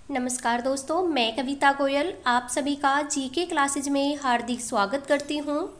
नमस्कार दोस्तों, मैं कविता गोयल आप सभी का जीके क्लासेज में हार्दिक स्वागत करती हूँ।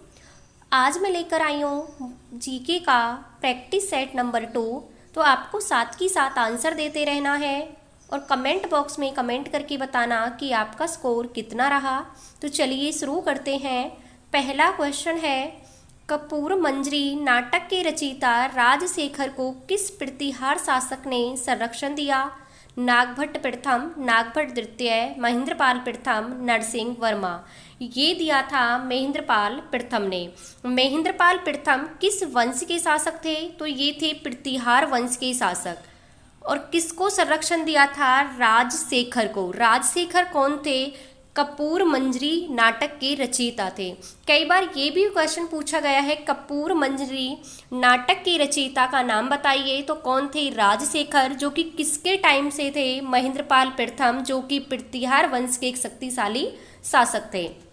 आज मैं लेकर आई हूँ जीके का प्रैक्टिस सेट नंबर 2। तो आपको साथ की साथ आंसर देते रहना है और कमेंट बॉक्स में कमेंट करके बताना कि आपका स्कोर कितना रहा। तो चलिए शुरू करते हैं। पहला क्वेश्चन है, कपूर मंजरी नाटक के रचयिता राजशेखर को किस प्रतिहार शासक ने संरक्षण दिया? नागभट्ट प्रथम, नागभट्ट द्वितीय, महेंद्रपाल प्रथम, नरसिंह वर्मा। ये दिया था महेंद्रपाल प्रथम ने। महेंद्रपाल प्रथम किस वंश के शासक थे? तो ये थे प्रतिहार वंश के शासक। और किसको संरक्षण दिया था? राजशेखर को। राजशेखर कौन थे? कपूर मंजरी नाटक के रचयिता थे। कई बार ये भी क्वेश्चन पूछा गया है, कपूर मंजरी नाटक के रचयिता का नाम बताइए। तो कौन थे? राजशेखर, जो कि किसके टाइम से थे? महेंद्रपाल प्रथम, जो कि प्रतिहार वंश के एक शक्तिशाली शासक थे।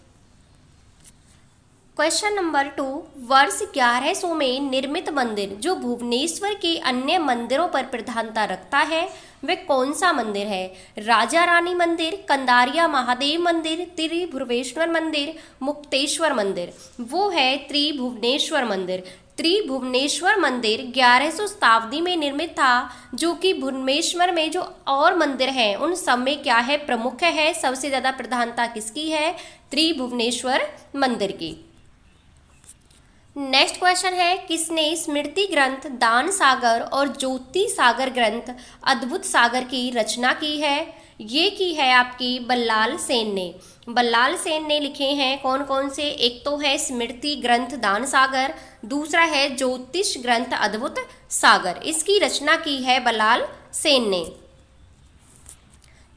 क्वेश्चन नंबर 2, वर्ष 1100 में निर्मित मंदिर जो भुवनेश्वर के अन्य मंदिरों पर प्रधानता रखता है वह कौन सा मंदिर है? राजा रानी मंदिर, कंदारिया महादेव मंदिर, त्रिभुवनेश्वर मंदिर, मुक्तेश्वर मंदिर। वो है त्रिभुवनेश्वर मंदिर। त्रिभुवनेश्वर मंदिर 1100 शताब्दी में निर्मित था, जो कि भुवनेश्वर में जो और मंदिर हैं उन सब में क्या है? प्रमुख है। सबसे ज्यादा प्रधानता किसकी है? त्रिभुवनेश्वर मंदिर की। नेक्स्ट क्वेश्चन है, किसने स्मृति ग्रंथ दान सागर और ज्योति सागर ग्रंथ अद्भुत सागर की रचना की है? ये की है आपकी बल्लाल सेन ने। बल्लाल सेन ने लिखे हैं। कौन कौन से? एक तो है स्मृति ग्रंथ दान सागर, दूसरा है ज्योतिष ग्रंथ अद्भुत सागर। इसकी रचना की है बल्लाल सेन ने।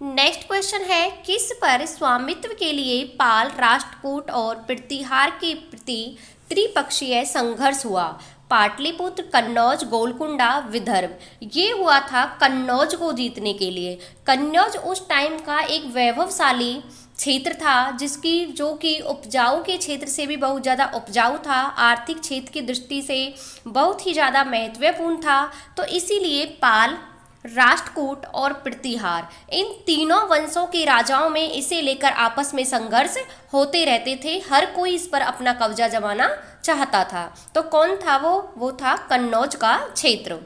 नेक्स्ट क्वेश्चन है, किस पर स्वामित्व के लिए पाल, राष्ट्रकूट और प्रतिहार के प्रति त्रिपक्षीय संघर्ष हुआ? पाटलिपुत्र, कन्नौज, गोलकुंडा, विदर्भ। ये हुआ था कन्नौज को जीतने के लिए। कन्नौज उस टाइम का एक वैभवशाली क्षेत्र था, जो कि उपजाऊ के क्षेत्र से भी बहुत ज़्यादा उपजाऊ था, आर्थिक क्षेत्र की दृष्टि से बहुत ही ज़्यादा महत्वपूर्ण था। तो इसीलिए पाल, राष्ट्रकूट और प्रतिहार, इन तीनों वंशों के राजाओं में इसे लेकर आपस में संघर्ष होते रहते थे। हर कोई इस पर अपना कब्जा जमाना चाहता था। तो कौन था वो था कन्नौज का क्षेत्र।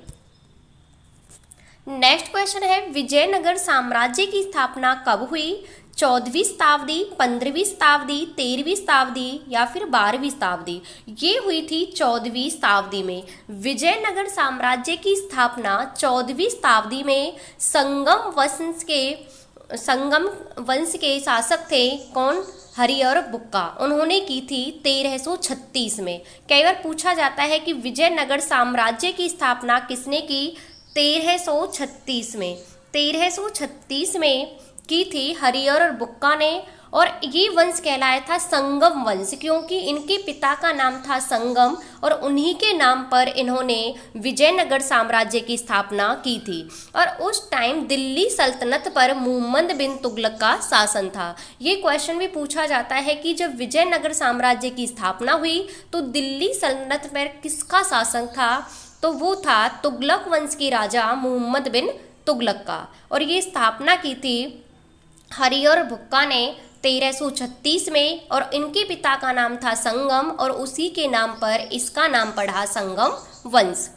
नेक्स्ट क्वेश्चन है, विजयनगर साम्राज्य की स्थापना कब हुई? 14वीं शताब्दी, 15वीं शताब्दी, 13वीं शताब्दी या फिर 12वीं शताब्दी? ये हुई थी 14वीं शताब्दी में। विजयनगर साम्राज्य की स्थापना 14वीं शताब्दी में संगम वंश के शासक थे। कौन? हरिहर बुक्का। उन्होंने की थी 1336 में। कई बार पूछा जाता है कि विजयनगर साम्राज्य की स्थापना किसने की? 1336 में। 1336 में की थी हरिहर बुक्का ने। और ये वंश कहलाया था संगम वंश, क्योंकि इनके पिता का नाम था संगम और उन्हीं के नाम पर इन्होंने विजयनगर साम्राज्य की स्थापना की थी। और उस टाइम दिल्ली सल्तनत पर मुहम्मद बिन तुगलक का शासन था। ये क्वेश्चन भी पूछा जाता है कि जब विजयनगर साम्राज्य की स्थापना हुई तो दिल्ली सल्तनत पर किसका शासन था? तो वो था तुगलक वंश के राजा मुहम्मद बिन तुगलक का। और ये स्थापना की थी हरिहर बुक्का ने 1336 में, और इनके पिता का नाम था संगम और उसी के नाम पर इसका नाम पड़ा संगम वंश।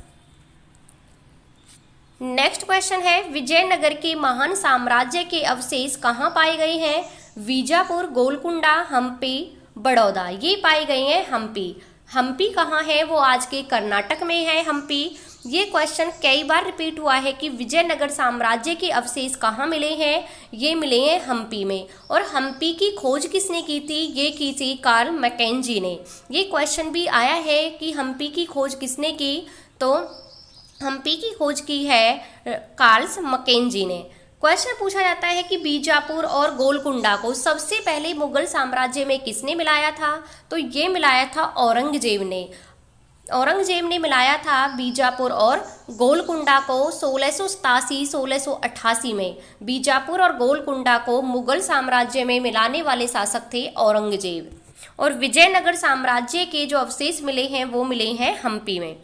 नेक्स्ट क्वेश्चन है, विजयनगर के महान साम्राज्य के अवशेष कहाँ पाए गए हैं? बीजापुर, गोलकुंडा, हम्पी, बड़ौदा। ये पाए गए हैं हम्पी। हम्पी कहाँ है? वो आज के कर्नाटक में है हम्पी। ये क्वेश्चन कई बार रिपीट हुआ है कि विजयनगर साम्राज्य के अवशेष कहाँ मिले हैं? ये मिले हैं हम्पी में। और हम्पी की खोज किसने की थी? ये की थी कार्ल मैकेंजी ने। ये क्वेश्चन भी आया है कि हम्पी की खोज किसने की? तो हम्पी की खोज की है कार्ल मैकेंजी ने। क्वेश्चन पूछा जाता है कि बीजापुर और गोलकुंडा को सबसे पहले मुगल साम्राज्य में किसने मिलाया था? तो ये मिलाया था औरंगजेब ने। औरंगजेब ने मिलाया था बीजापुर और गोलकुंडा को 1687-1688 में। बीजापुर और गोलकुंडा को मुगल साम्राज्य में मिलाने वाले शासक थे औरंगजेब। और विजयनगर साम्राज्य के जो अवशेष मिले हैं वो मिले हैं हम्पी में।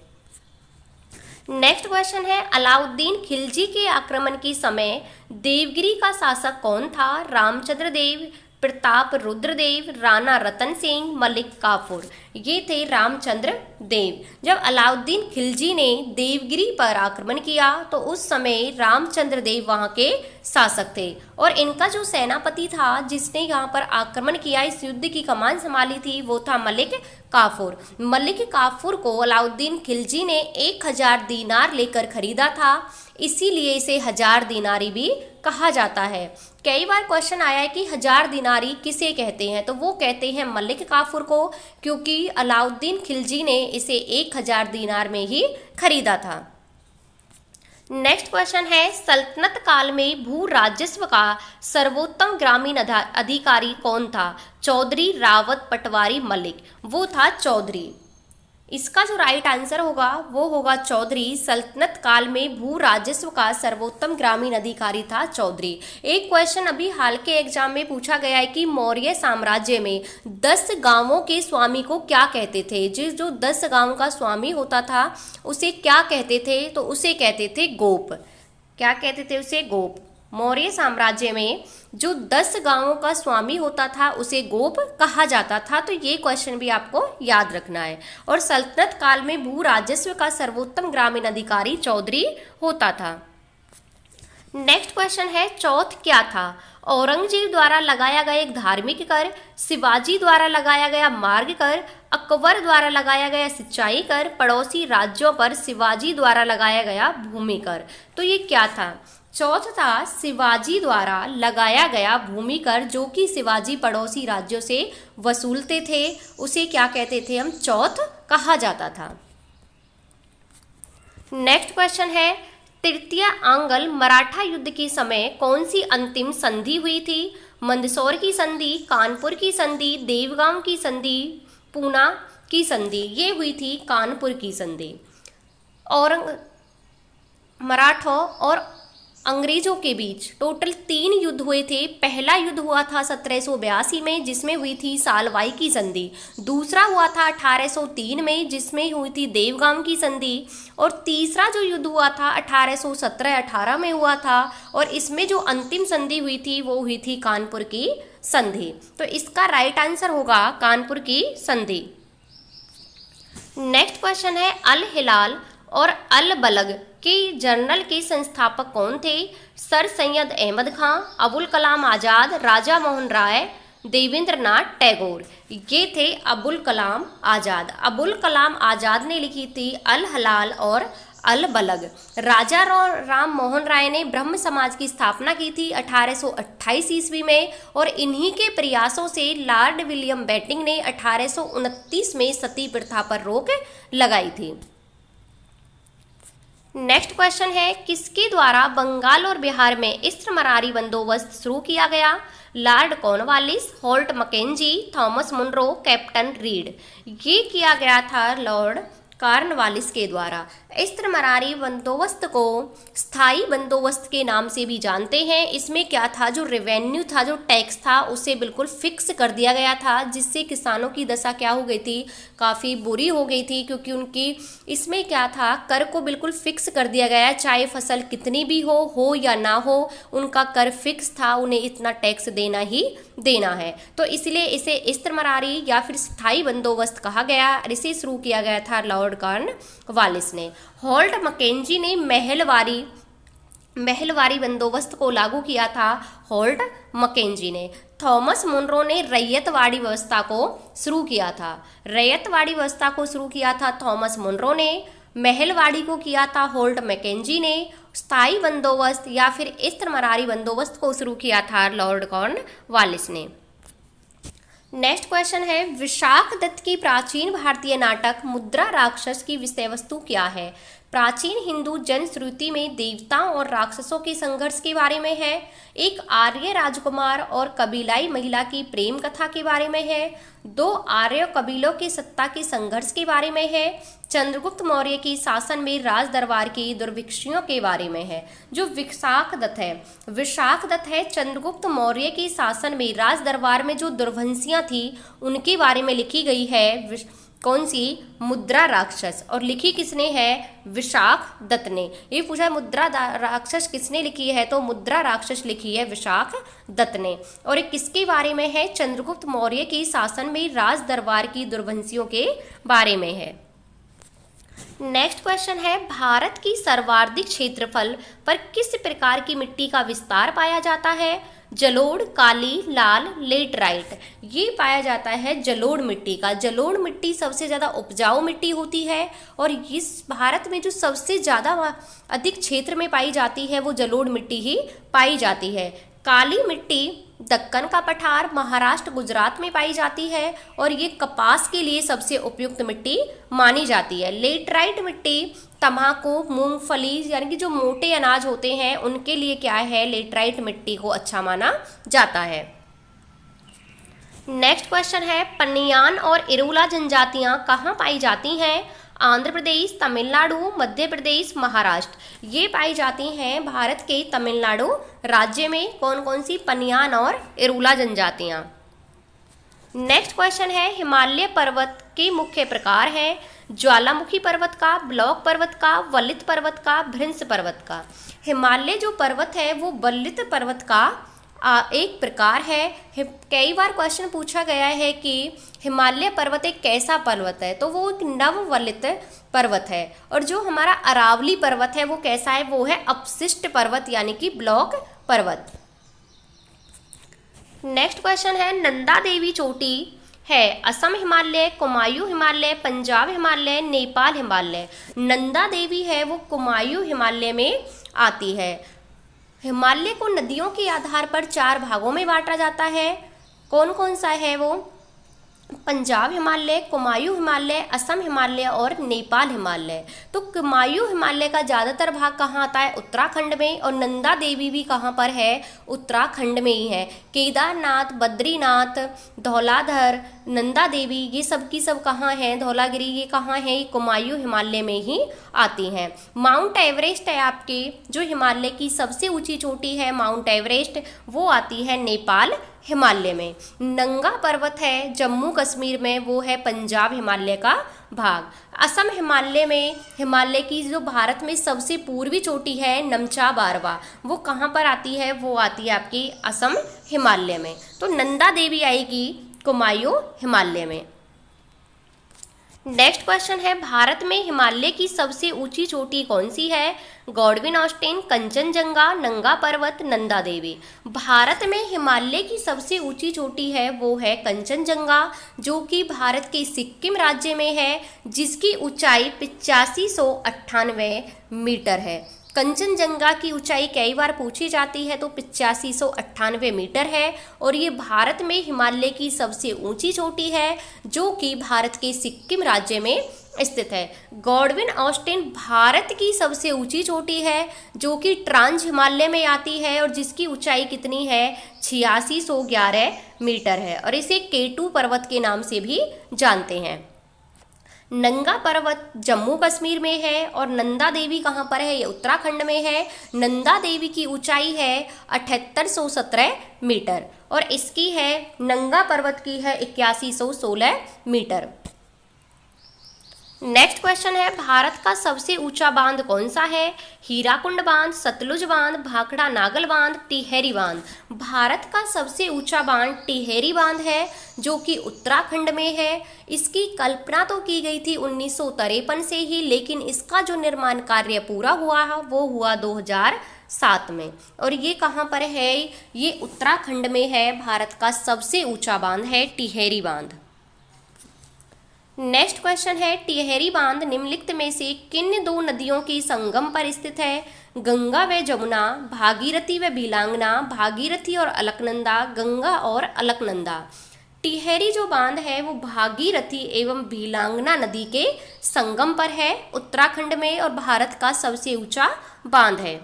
नेक्स्ट क्वेश्चन है अलाउद्दीन खिलजी के आक्रमण के समय देवगिरी का शासक कौन था? रामचंद्र देव, प्रताप रुद्र देव, राणा रतन सिंह, मलिक काफूर। ये थे रामचंद्र देव। जब अलाउद्दीन खिलजी ने देवगिरी पर आक्रमण किया तो उस समय रामचंद्र देव वहाँ के शासक थे और इनका जो सेनापति था जिसने यहाँ पर आक्रमण किया, इस युद्ध की कमान संभाली थी, वो था मलिक काफूर। मलिक काफूर को अलाउद्दीन खिलजी ने 1000 दीनार लेकर खरीदा था, इसीलिए इसे 1000 दीनारी भी कहा जाता है। कई बार क्वेश्चन आया है कि 1000 दीनारी किसे कहते हैं, तो वो कहते हैं मलिक काफूर को, क्योंकि अलाउद्दीन खिलजी ने इसे 1000 दीनार में ही खरीदा था। नेक्स्ट क्वेश्चन है सल्तनत काल में भू राजस्व का सर्वोत्तम ग्रामीण अधिकारी कौन था? चौधरी, रावत, पटवारी, मलिक। वो था चौधरी। इसका जो राइट आंसर होगा वो होगा चौधरी। सल्तनत काल में भू राजस्व का सर्वोत्तम ग्रामीण अधिकारी था चौधरी। एक क्वेश्चन अभी हाल के एग्जाम में पूछा गया है कि मौर्य साम्राज्य में 10 गांवों के स्वामी को क्या कहते थे? जो 10 गांव का स्वामी होता था उसे क्या कहते थे? तो उसे कहते थे गोप। क्या कहते थे उसे? गोप। मौर्य साम्राज्य में जो 10 गांवों का स्वामी होता था उसे गोप कहा जाता था। तो ये क्वेश्चन भी आपको याद रखना है। और सल्तनत काल में भू राजस्व का सर्वोत्तम ग्रामीण अधिकारी चौधरी होता था। नेक्स्ट क्वेश्चन है चौथ क्या था? औरंगजेब द्वारा लगाया गया एक धार्मिक कर, शिवाजी द्वारा लगाया गया मार्ग कर, अकबर द्वारा लगाया गया सिंचाई कर, पड़ोसी राज्यों पर शिवाजी द्वारा लगाया गया भूमि कर। तो ये क्या था? चौथ था शिवाजी द्वारा लगाया गया भूमि कर, जो कि शिवाजी पड़ोसी राज्यों से वसूलते थे, उसे क्या कहते थे हम? चौथ कहा जाता था। नेक्स्ट क्वेश्चन है तृतीय आंगल मराठा युद्ध के समय कौन सी अंतिम संधि हुई थी? मंदसौर की संधि, कानपुर की संधि, देवगांव की संधि, पूना की संधि। ये हुई थी कानपुर की संधि। मराठों और अंग्रेजों के बीच टोटल 3 युद्ध हुए थे। पहला युद्ध हुआ था 1782 में जिसमें हुई थी सालवाई की संधि। दूसरा हुआ था 1803 में जिसमें हुई थी देवगांव की संधि। और तीसरा जो युद्ध हुआ था 1817-18 में हुआ था और इसमें जो अंतिम संधि हुई थी वो हुई थी कानपुर की संधि। तो इसका राइट आंसर होगा कानपुर की संधि। नेक्स्ट क्वेश्चन है अल हिलाल और अल बलग के जर्नल के संस्थापक कौन थे? सर सैयद अहमद खां, अबुल कलाम आज़ाद, राजा मोहन राय, देवेंद्र नाथ टैगोर। ये थे अबुल कलाम आज़ाद। अबुल कलाम आज़ाद ने लिखी थी अल हलाल और अल बलग। राजा राम मोहन राय ने ब्रह्म समाज की स्थापना की थी 1828 ईस्वी में और इन्हीं के प्रयासों से लॉर्ड विलियम बेंटिंक ने 1829 में सती प्रथा पर रोक लगाई थी। नेक्स्ट क्वेश्चन है किसके द्वारा बंगाल और बिहार में इस्त्रमरारी बंदोबस्त शुरू किया गया? Lord Cornwallis, Holt Mackenzie, Thomas Munro, Captain Read. ये किया गया था लॉर्ड कॉर्नवालिस के द्वारा। इस्त्रमरारी बंदोबस्त को स्थायी बंदोबस्त के नाम से भी जानते हैं। इसमें क्या था, जो रेवेन्यू था, जो टैक्स था, उसे बिल्कुल फिक्स कर दिया गया था, जिससे किसानों की दशा क्या हो गई थी, काफ़ी बुरी हो गई थी, क्योंकि उनकी इसमें क्या था, कर को बिल्कुल फिक्स कर दिया गया, चाहे फसल कितनी भी हो या ना हो, उनका कर फिक्स था, उन्हें इतना टैक्स देना ही देना है। तो इसलिए इसे इस्त्रमरारी या फिर स्थायी बंदोबस्त कहा गया। इसे शुरू किया गया था लॉर्ड कॉर्नवालिस ने। होल्ट मैकेंजी ने महलवारी बंदोबस्त को लागू किया था, होल्ट मैकेंजी ने। थॉमस मुनरो ने रैयतवाड़ी व्यवस्था को शुरू किया था। रैयतवाड़ी व्यवस्था को शुरू किया था थॉमस मुनरो ने। महलवाड़ी को किया था होल्ट मैकेंजी ने। स्थायी बंदोबस्त या फिर इस्त्रमरारी बंदोबस्त को शुरू किया था लॉर्ड कॉर्नवालिस ने। नेक्स्ट क्वेश्चन है विशाखदत्त की प्राचीन भारतीय नाटक मुद्रा राक्षस की विषय वस्तु क्या है? प्राचीन हिंदू जनश्रुति में देवताओं और राक्षसों के संघर्ष के बारे में है। एक आर्य राजकुमार और कबीलाई महिला की प्रेम कथा के बारे में है। 2 आर्य कबीलों के सत्ता के संघर्ष के बारे में है। चंद्रगुप्त मौर्य की शासन में राज दरबार की दुर्भिक्षियों के बारे में है। जो विशाखदत्त है चंद्रगुप्त मौर्य के शासन में राज दरबार में जो दुर्वंशियां थी उनके बारे में लिखी गई है। कौन सी? मुद्रा राक्षस। और लिखी किसने है? विशाख दत्त ने। ये पूछा मुद्रा राक्षस किसने लिखी है, तो मुद्रा राक्षस लिखी है विशाख दत्त ने। और ये किसके बारे में है? चंद्रगुप्त मौर्य के शासन में राज दरबार की दुर्वंशियों के बारे में है। नेक्स्ट क्वेश्चन है, भारत की सर्वाधिक क्षेत्रफल पर किस प्रकार की मिट्टी का विस्तार पाया जाता है? जलोढ़, काली, लाल, लेटराइट। ये पाया जाता है जलोढ़ मिट्टी का। जलोढ़ मिट्टी सबसे ज़्यादा उपजाऊ मिट्टी होती है और इस भारत में जो सबसे ज़्यादा अधिक क्षेत्र में पाई जाती है वो जलोढ़ मिट्टी ही पाई जाती है। काली मिट्टी दक्कन का पठार, महाराष्ट्र, गुजरात में पाई जाती है और ये कपास के लिए सबसे उपयुक्त मिट्टी मानी जाती है। लेटराइट मिट्टी तम्बाकू, मूंगफली यानी कि जो मोटे अनाज होते हैं उनके लिए क्या है? लेटराइट मिट्टी को अच्छा माना जाता है। नेक्स्ट क्वेश्चन है, पनियान और इरोला जनजातियां कहाँ पाई जाती हैं? आंध्र प्रदेश, तमिलनाडु, मध्य प्रदेश, महाराष्ट्र। ये पाई जाती हैं भारत के तमिलनाडु राज्य में। कौन कौन सी? पनियान और इरोला जनजातियां। नेक्स्ट क्वेश्चन है, हिमालय पर्वत के मुख्य प्रकार हैं? ज्वालामुखी पर्वत का, ब्लॉक पर्वत का, वलित पर्वत का, भृंश पर्वत का। हिमालय जो पर्वत है वो वलित पर्वत का एक प्रकार है। कई बार क्वेश्चन पूछा गया है कि हिमालय पर्वत एक कैसा पर्वत है, तो वो एक नववलित पर्वत है। और जो हमारा अरावली पर्वत है वो कैसा है? वो है अपशिष्ट पर्वत यानी कि ब्लॉक पर्वत। नेक्स्ट क्वेश्चन है, नंदा देवी चोटी है असम हिमालय, कुमायूं हिमालय, पंजाब हिमालय, नेपाल हिमालय। नंदा देवी है वो कुमायूं हिमालय में आती है। हिमालय को नदियों के आधार पर 4 भागों में बांटा जाता है। कौन कौन सा है वो? पंजाब हिमालय, कुमायूं हिमालय, असम हिमालय और नेपाल हिमालय। तो कुमायूं हिमालय का ज़्यादातर भाग कहाँ आता है? उत्तराखंड में। और नंदा देवी भी कहाँ पर है? उत्तराखंड में ही है। केदारनाथ, बद्रीनाथ, धौलाधर, नंदा देवी ये सब की सब कहाँ हैं? धौलागिरी ये कहाँ है? ये कुमायूं हिमालय में ही आती हैं। माउंट एवरेस्ट है आपके, जो हिमालय की सबसे ऊंची चोटी है माउंट एवरेस्ट, वो आती है नेपाल हिमालय में। नंगा पर्वत है जम्मू कश्मीर में, वो है पंजाब हिमालय का भाग। असम हिमालय में, हिमालय की जो भारत में सबसे पूर्वी चोटी है नमचा बारवा, वो कहाँ पर आती है? वो आती है आपकी असम हिमालय में। तो नंदा देवी आएगी कुमायूं हिमालय में। नेक्स्ट क्वेश्चन है, भारत में हिमालय की सबसे ऊंची चोटी कौन सी है? गॉडविन ऑस्टिन, कंचनजंगा, नंगा पर्वत, नंदा देवी। भारत में हिमालय की सबसे ऊंची चोटी है वो है कंचनजंगा, जो कि भारत के सिक्किम राज्य में है, जिसकी ऊंचाई 8598 मीटर है। कंचनजंगा की ऊंचाई कई बार पूछी जाती है, तो 8598 मीटर है और ये भारत में हिमालय की सबसे ऊंची चोटी है, जो कि भारत के सिक्किम राज्य में स्थित है। गॉडविन ऑस्टिन भारत की सबसे ऊंची चोटी है, जो कि ट्रांस हिमालय में आती है और जिसकी ऊंचाई कितनी है? 8611 मीटर है और इसे केटू पर्वत के नाम से भी जानते हैं। नंगा पर्वत जम्मू कश्मीर में है और नंदा देवी कहाँ पर है? ये उत्तराखंड में है। नंदा देवी की ऊंचाई है 7817 मीटर और इसकी है नंगा पर्वत की है 8116 मीटर। नेक्स्ट क्वेश्चन है, भारत का सबसे ऊंचा बांध कौन सा है? हीराकुंड बांध, सतलुज बांध, भाखड़ा नागल बांध, टिहरी बांध। भारत का सबसे ऊंचा बांध टिहरी बांध है, जो कि उत्तराखंड में है। इसकी कल्पना तो की गई थी 1953 से ही, लेकिन इसका जो निर्माण कार्य पूरा हुआ है वो हुआ 2007 में। और ये कहाँ पर है? ये उत्तराखंड में है। भारत का सबसे ऊंचा बांध है टिहरी बांध। नेक्स्ट क्वेश्चन है, टिहरी बांध निम्नलिखित में से किन 2 नदियों के संगम पर स्थित है? गंगा व जमुना, भागीरथी व बिलांगना, भागीरथी और अलकनंदा, गंगा और अलकनंदा। टिहरी जो बांध है वो भागीरथी एवं बिलांगना नदी के संगम पर है उत्तराखंड में और भारत का सबसे ऊंचा बांध है।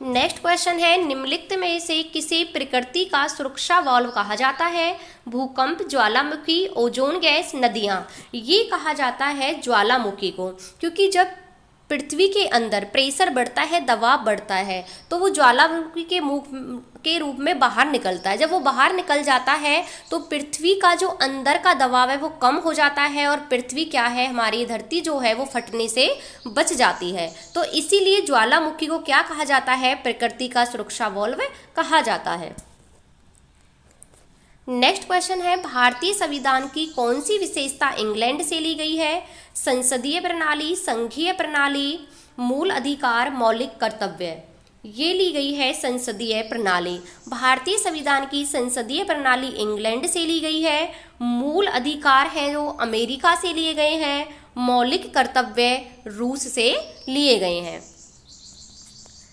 नेक्स्ट क्वेश्चन है, निम्नलिखित में से किसे प्रकृति का सुरक्षा वाल्व कहा जाता है? भूकंप, ज्वालामुखी, ओजोन गैस, नदियाँ। ये कहा जाता है ज्वालामुखी को, क्योंकि जब पृथ्वी के अंदर प्रेशर बढ़ता है, दबाव बढ़ता है, तो वो ज्वालामुखी के मुख के रूप में बाहर निकलता है। जब वो बाहर निकल जाता है तो पृथ्वी का जो अंदर का दबाव है वो कम हो जाता है और पृथ्वी क्या है, हमारी धरती जो है वो फटने से बच जाती है। तो इसीलिए ज्वालामुखी को क्या कहा जाता है, प्रकृति का सुरक्षा वाल्व कहा जाता है। नेक्स्ट क्वेश्चन है, भारतीय संविधान की कौन सी विशेषता इंग्लैंड से ली गई है? संसदीय प्रणाली, संघीय प्रणाली, मूल अधिकार, मौलिक कर्तव्य। ये ली गई है संसदीय प्रणाली। भारतीय संविधान की संसदीय प्रणाली इंग्लैंड से ली गई है। मूल अधिकार है जो अमेरिका से लिए गए हैं। मौलिक कर्तव्य रूस से लिए गए हैं।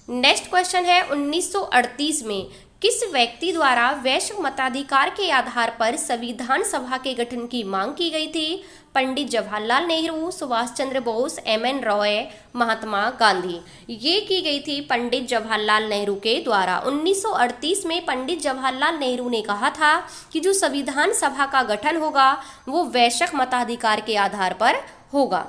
नेक्स्ट क्वेश्चन है, 1938 में किस व्यक्ति द्वारा वैश्विक मताधिकार के आधार पर संविधान सभा के गठन की मांग की गई थी? पंडित जवाहरलाल नेहरू, सुभाष चंद्र बोस, एम.एन. रॉय, महात्मा गांधी। ये की गई थी पंडित जवाहरलाल नेहरू के द्वारा। 1938 में पंडित जवाहरलाल नेहरू ने कहा था कि जो संविधान सभा का गठन होगा वो वैश्विक मताधिकार के आधार पर होगा।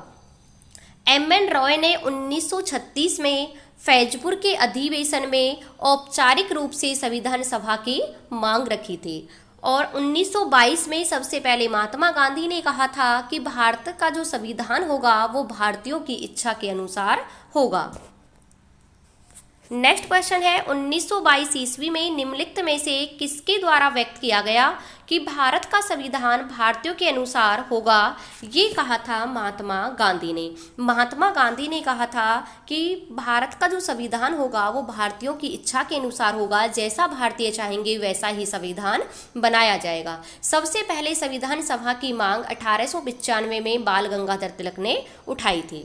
एम.एन. रॉय ने 1936 में फैजपुर के अधिवेशन में औपचारिक रूप से संविधान सभा की मांग रखी थी और 1922 में सबसे पहले महात्मा गांधी ने कहा था कि भारत का जो संविधान होगा वो भारतीयों की इच्छा के अनुसार होगा। नेक्स्ट क्वेश्चन है, 1922 ईस्वी में निम्नलिखित में से किसके द्वारा व्यक्त किया गया कि भारत का संविधान भारतीयों के अनुसार होगा? ये कहा था महात्मा गांधी ने। महात्मा गांधी ने कहा था कि भारत का जो संविधान होगा वो भारतीयों की इच्छा के अनुसार होगा, जैसा भारतीय चाहेंगे वैसा ही संविधान बनाया जाएगा। सबसे पहले संविधान सभा की मांग 1895 में बाल गंगाधर तिलक ने उठाई थी।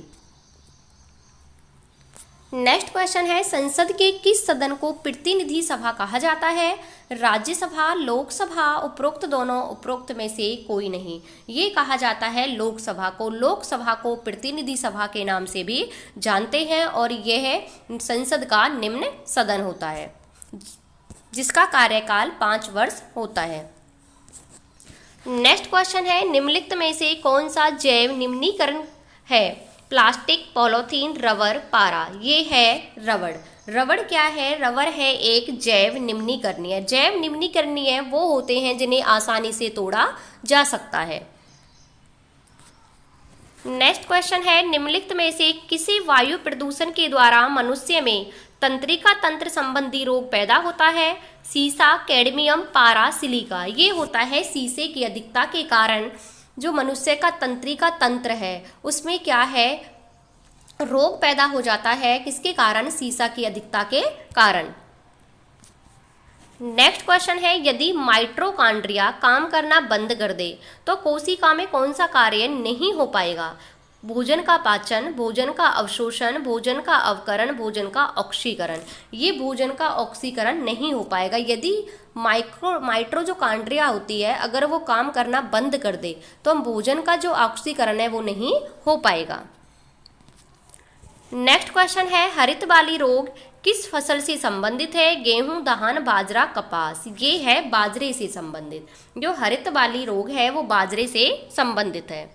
नेक्स्ट क्वेश्चन है, संसद के किस सदन को प्रतिनिधि सभा कहा जाता है? राज्यसभा, लोकसभा, उपरोक्त दोनों, उपरोक्त में से कोई नहीं। ये कहा जाता है लोकसभा को। लोकसभा को प्रतिनिधि सभा के नाम से भी जानते हैं और यह संसद का निम्न सदन होता है जिसका कार्यकाल 5 वर्ष होता है। नेक्स्ट क्वेश्चन है, निम्नलिखित में से कौन सा जैव निम्नीकरण है? प्लास्टिक, पॉलीथीन, रबर, पारा। ये है रबड़। रबड़ क्या है? रबड़ है एक जैव निम्नीकरणीय। जैव निम्नीकरणीय वो होते हैं जिन्हें आसानी से तोड़ा जा सकता है। नेक्स्ट क्वेश्चन है, निम्नलिखित में से किसी वायु प्रदूषण के द्वारा मनुष्य में तंत्रिका तंत्र संबंधी रोग पैदा होता है? सीसा, कैडमियम, पारा, सिलिका। ये होता है सीसे की अधिकता के कारण जो मनुष्य का तंत्रिका तंत्र है उसमें क्या है, रोग पैदा हो जाता है। किसके कारण? सीसा की अधिकता के कारण। नेक्स्ट क्वेश्चन है, यदि माइटोकॉन्ड्रिया काम करना बंद कर दे तो कोशिका में कौन सा कार्य नहीं हो पाएगा? भोजन का पाचन, भोजन का अवशोषण, भोजन का अवकरण, भोजन का ऑक्सीकरण। ये भोजन का ऑक्सीकरण नहीं हो पाएगा। यदि माइटोकॉन्ड्रिया होती है अगर वो काम करना बंद कर दे तो भोजन का जो ऑक्सीकरण है वो नहीं हो पाएगा। नेक्स्ट क्वेश्चन है, हरित बाली रोग किस फसल से संबंधित है? गेहूं, धान, बाजरा, कपास। ये है बाजरे से संबंधित। जो हरित बाली रोग है वो बाजरे से संबंधित है।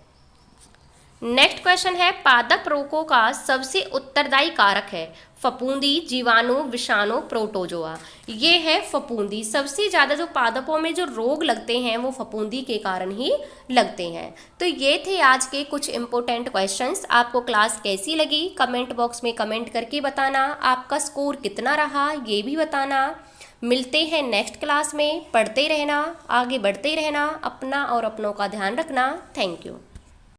नेक्स्ट क्वेश्चन है, पादप रोगों का सबसे उत्तरदायी कारक है? फफूंदी, जीवाणु, विषाणु, प्रोटोजोआ। ये है फफूंदी। सबसे ज़्यादा जो पादपों में जो रोग लगते हैं वो फफूंदी के कारण ही लगते हैं। तो ये थे आज के कुछ इम्पोर्टेंट क्वेश्चंस। आपको क्लास कैसी लगी कमेंट बॉक्स में कमेंट करके बताना। आपका स्कोर कितना रहा ये भी बताना। मिलते हैं नेक्स्ट क्लास में। पढ़ते रहना, आगे बढ़ते रहना, अपना और अपनों का ध्यान रखना। Thank you.